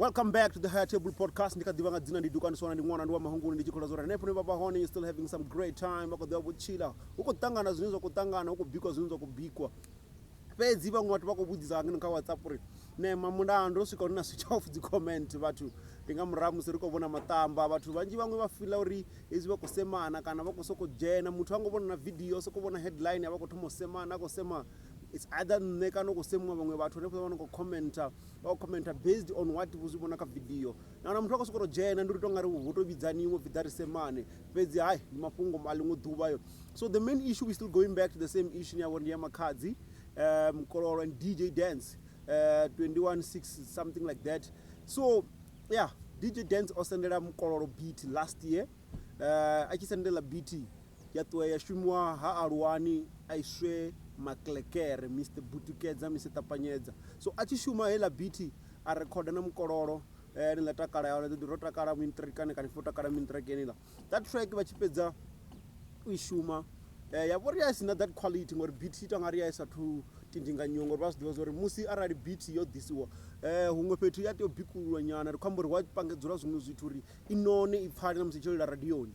Welcome back to the Higher Table Podcast. Ndikadivanga dzina ndiduka nisona ndingwana ndiwa mahungulu ndichikola zora nepo ne baba hone, you're still having some great time bakoda kuchila. Uko tangana zvinzo kutangana, uko bikwa zvinzo kubikwa. Pedzi vamwe vatu vakobudzisa ngini ka WhatsApp ri Nema munda ndosvika rina switch off the comment vatu ndingamuramu siri kovona matamba vatu vanji vamwe vafila uri izvi vakusemana kana vakosokojena muthu angovona na video sokovona headline yavakotomosemana akosema it's either neka nokusemwa vamwe vatu nepo vanokokomenta based on what vuzivona ka video nana muthu akosokojena ndiri tongari votovidzaniwe vhidha risemane pedzi hai mafungo malingo dhuva yo. So the main issue is still going back to the same issue yavo Nema Media Mukolo and DJ Dance 21-6 something like that. So yeah, DJ Dance osendela Mukolo beat last year achisendela beat yatwa yashumwa ha arwani aiswe maklekere Mr. Butukedza Mr. Tapanyedza. So achishuma hela beat a recorda na Mukolo ni rotakala ya rotakala mintrikane kana rotakala mintrekenela. That track vachipedza uishuma yavori asina that quality ngori beat itangari yaisa to tindinga nyongo vasidiva zori musi arari beat yodhisiwa humwe petu yati yobikulwa nyana rikwambori wapangedzura zvimwe zvituri inone ipfani na musichilira radioni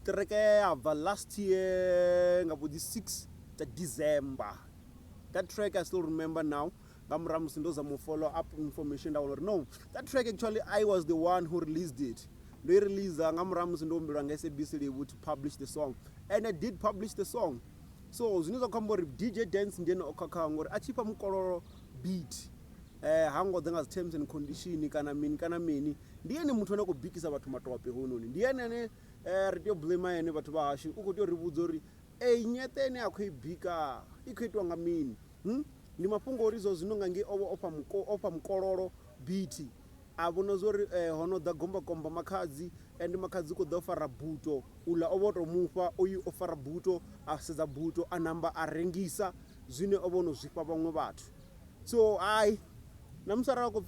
treke yabva last year ngabodi 6 December. That track I still remember now. Gamramus ndoza follow up information down. No, that track actually I was the one who released it. They released Gamramus ndombiranga SABC to publish the song, and I did publish the song. So zinoza kwambori DJ Dance ndeno okaka ngori achipa Mukolo beat hango danga terms and condition kana mini ndiyene muthu ana kubikisa vathu matope hononi ndiyene ne radio blame ene vathu vahashi ukuti rivudza uri nyetene akhoibika ikhoitwa nga mini ndi mafungo orizo zinonga nge opa Mukolo beat avona zori hono da gomba Makhadzi and Makhadzi ko dofara buto ula ovoto mufa oyu ofara buto asedza buto anamba arengisa zwine ovono zvipa vamwe vathu. So I namusara ko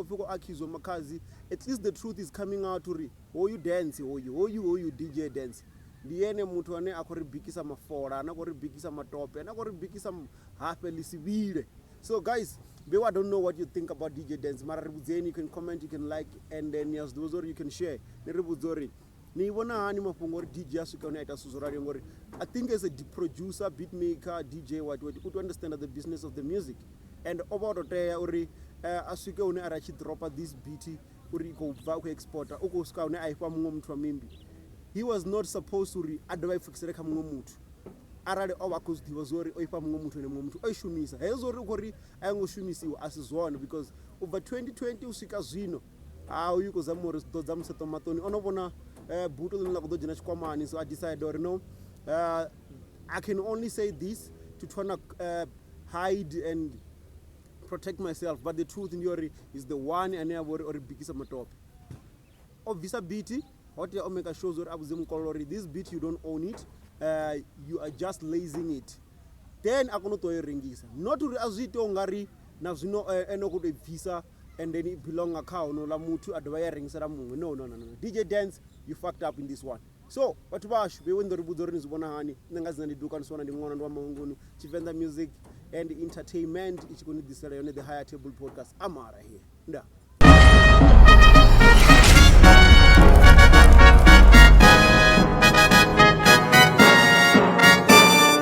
fiko akizo Makhadzi, at least the truth is coming out uri you dance you DJ Dance ndiyene muthu ane akoribikisa mafora anakoribikisa matope anakoribikisa hape lisivile. So guys, I don't know what you think about DJ Dance. Mara ribudzeni, you can comment, you can like, and then yes, those you can share. Ni ribudzori. Ni wona hani mafungo DJ asuka una ita suzorari ngori. I think as a producer, beat maker, DJ what to understand the business of the music. And about oteya uri asuka una arachi dropa this beat uri ko va ku exporter uko suka una aipa mungo muthu amimbi. He was not supposed to advise fixere kha mungo muthu. Arale ovakuzidiva zori oipa mungo muthu ne muthu oishumisa hezori ukori ayangoshumisiwa asizona because over 2020 usvika zvino uyuko zamori dodza museto matoni onovona buto linila kudojena chikwamani. So I decided or no, I can only say this to try to hide and protect myself, but the truth in your is the one and never or bikisa matope obvisa beat what you make shows or abuze Mukolo this beat you don't own it. You are just lazing it. Then akonotoyringisa not to azito ngari na zvino enokude visa and then it belong account no la muthu advaya ringisera mumwe. No DJ Dance, you fucked up in this one. So vathu vashu bewendo ribudzo rini zvibona hani ndingazina ndiduka nisona ndingona ndwa mahungunu Tshivenda Music and Entertainment ichikoni disela yone the Higher Table Podcast amara here nda